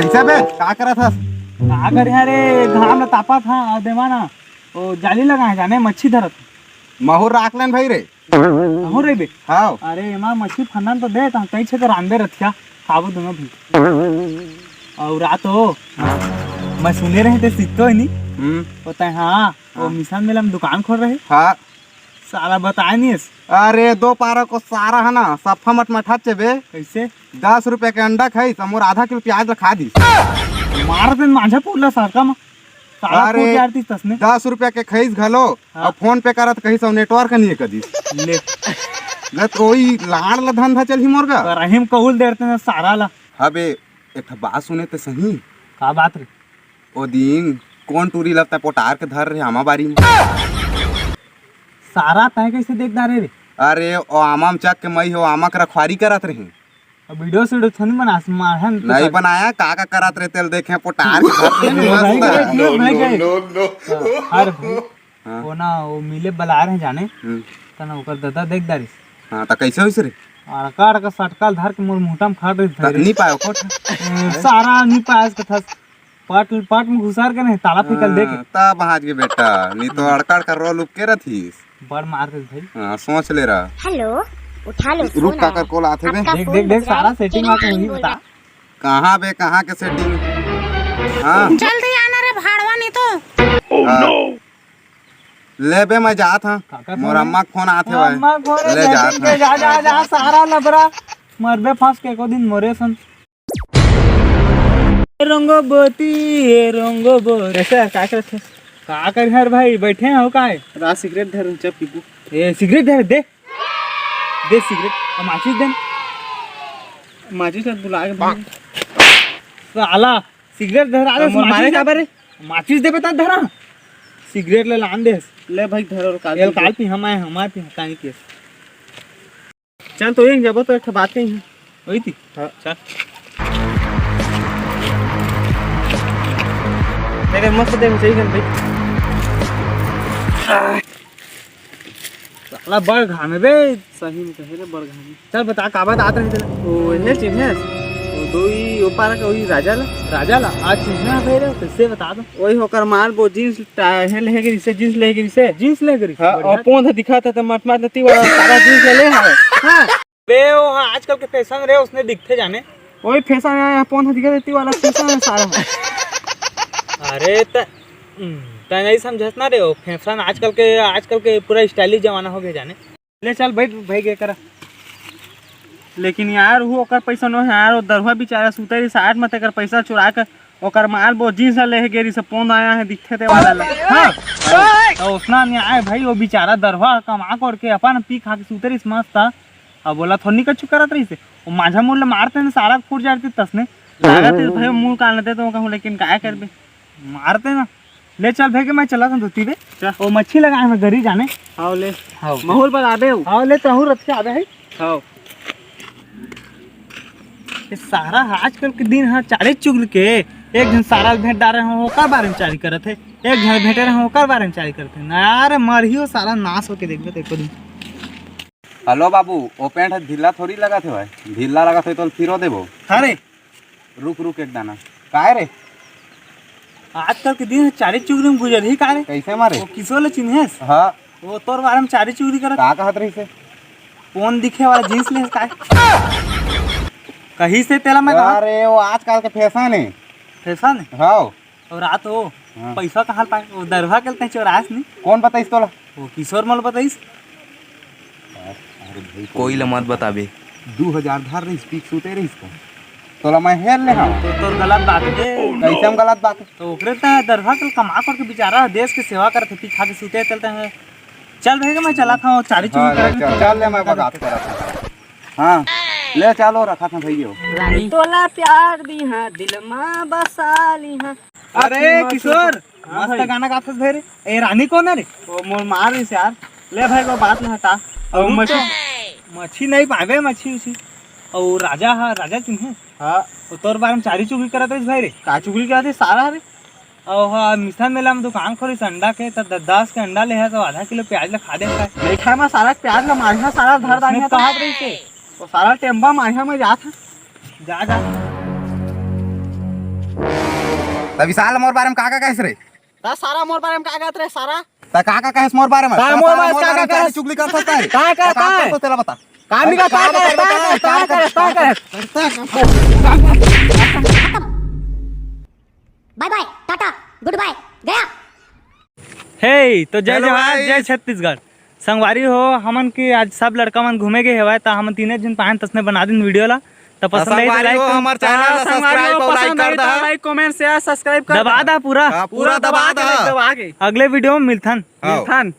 कैसे बे का करा था? का करे अरे घाम ल तापा था देवा ना ओ जाली लगाए जाने मच्छी धरत महूर राखलन भाई रे। हो रे बे। हाँ अरे एमा मच्छी फंदन तो दे कई छे कर आंदे रथिया खाबो दोनों भी और रात हो मैं सुने रहे थे सीखतो है नी पता है हाँ वो मिशन मेला में दुकान खोल रहे हाँ। सारा बताए नहीं अरे दो पारा को सारा है ना सफा मटमठा चे बे। कैसे 10 रुपया के अंडा खाई समोर आधा किलो प्याज खा दी। मार दिन माझा पूरला सारका में सारा अरे, पूर जाती तसने 10 रुपया के खईस घलो और फोन पे करत कहीं सब नेटवर्क नहीं कदी ले गत वही लाड़ ला धंधा चल ही मोर का रहीम कबूल देते ना सारा ला हबे एक बात सुने ते सही का बात रे ओ दिन कौन टूरी लगता पोटार के धर रहे हमा बारी में सारा तय कैसे देखदा रे अरे ओ आमा में चक के मई हो आमा के रखवारी करत रहे वीडियो सीडियो थन बना मारहन नहीं बनाया का करत रहे तेल देखे पोटार के घर अरे वो ना वो मिले बला रहे जाने तना ओकर दादा देख दारिस हां त कैसे होइस रे अड़का अड़का सटकाल धर के मोर मुहटा में खाड़ रही नहीं पायो कोठ सारा नहीं पास के था पाट में घुसार के नहीं ताला फिकल दे के तब हाज के बेटा नहीं तो अड़कड़ कर रोल उप के रथीस बड़ मार दे भाई हां सोच ले रहा हेलो उठा लो रुक का कर कोल आथे बे देख देख देख सारा सेटिंग आके नहीं बता कहां बे कहां के सेटिंग हां जल्दी आना रे भाड़वा नहीं तो ओह नो ले बे मैं जात हां मोर अम्मा के फोन आथे भाई ले जात के जा जा जा सारा लबरा मरबे फांस के को दिन मोरे सन रंगोबती ऐसा का करथे का कर हर भाई बैठे हो काहे रा सिगरेट धर चप पीपू ए सिगरेट धर दे दे सिगरेट और माचिस दे माचिस से बुला के साला सिगरेट धर आले मारे का बारे माचिस दे बता धरा सिगरेट ले लान दे ले भाई धर और काल पी हमारे पी हटाई के चल तो एक जब तो एक बात कही होई थी हां चल मेरे मस्त दे सही कर भाई साला बड़ घामे बे सही में कहे रे बड़ घामे चल बता का बात आत रही तेरे ओ ने चिन्ह ओ दोई ओपारा का वही राजा ला आज चिन्ह भाई रे कैसे बता दो वही होकर मार वो जींस है लेके रिसे जींस लेके रिसे जींस लेके रिसे हां और पोंध दिखाता था मट मट नती वाला सारा जींस ले है हां बे वो आजकल के फैशन रे उसने दिखते जाने वही फैशन है पोंध दिखा देती वाला फैशन है सारा अरे त नहीं समझत ना रे फैशन आजकल के पूरा स्टाइलिश जमाना हो गया जाने ले चल बैठ भाई के करा लेकिन यार वो ओकर पैसा नो है यार वो दरवा बेचारा सुतरी 60 मत कर पैसा चुरा कर ओकर माल बो जींस ले गेरी से पोंद आया है दिखते ते वाला हां तो उसना नहीं आए भाई वो बेचारा दरवा कमा कर के अपन पी खा के सुतरी मस्त था अब बोला थोड़ी कछु करत रही से वो माझा मूल मारते ने सारा फूट जाती तसने लागत है भाई मुंह कान लेते तो कहूं लेकिन काय करबे मारते ना ले चल भाई के मैं चला था धोती बे वो मच्छी लगाए मैं गरी जाने हां ले हां माहौल पर आबे हां ले तहु रथ के आबे है हां ये सारा आजकल के दिन हां चारे चुगल के एक दिन सारा भेंट डारे हो ओकर बारे में चारी करत है एक घर भेंटे रहे ओकर बारे में चारी करते ना यार मरहियो सारा नाश होके देखबे तो एको दिन हेलो बाबू ओ पेंट ढीला थोड़ी लगा थे भाई ढीला लगा थे तो फिरो देबो अरे रुक एक दाना काहे रे आजकल के दिन चारी चुगली में गुजर ही का रे कैसे मारे वो किसो ले चिन्हेस हां वो तोर बारे में चारी चुगली करत का कहत रही से कौन दिखे वाला जींस ले का कहीं से तेला मैं अरे वो आजकल के फैशन है फैशन हां और रात हो पैसा कहां पाए वो दरवा केलते चोरास नहीं कौन बताइस तोला वो किशोर मल बताइस कोई ल मत बताबे 2000 धार रही स्पीक सुते रही इसका तोला मैं हेल ले हां तो तोर गलत बात है कैसे हम गलत बात तो ओकरे त दरवा के कमा कर के बेचारा देश के सेवा करत थी खा के सुते चलते हैं चल भाई मैं चला था चारी चुगली कर चल ले मैं बात करत हां ले चलो रखा था भैया रानी तोला प्यार दी हां दिल में बसा ली हां अरे किशोर मस्त गाना गाते थे रे ए रानी कौन है रे वो मोर मार रही यार ले भाई को बात ना हटा और मच्छी नहीं पावे मच्छी उसी और राजा चिन्ह हां तोर बारे में चारी चुगली करत है भाई रे का चुगली करत सारा रे और हां मिशन मेला में दुकान खोली अंडा के त 10 के अंडा ले है तो आधा किलो प्याज ले खा दे नहीं खाए में सारा प्याज ला मारिया सारा धर दानी कहां रही से वो सारा टेम्बा मारिया में जात जा त विशाल मोर बारे में का कहस रे ता सारा मोर बारे में का कहत रे सारा त का कहस मोर बारे में का मोर बारे में का कहस चुगली कर सकता है का तेरा बता काम का bye bye tata good bye गया। हे तो जय हेलो जवान भाई। जय छत्तीसगढ़ संगवारी हो हमन के आज सब लड़का मन घूमे के हेवाय ता हम तीने दिन पाहन तसने बना दिन वीडियो ला तो पसंद आई तो संगवारी लाइक हो हमर चैनल ला सब्सक्राइब और लाइक कर दा लाइक कमेंट शेयर सब्सक्राइब कर दबा दा पूरा पूरा दबा दा दबा के अगले वीडियो में मिलथन हाँ। मिलथन।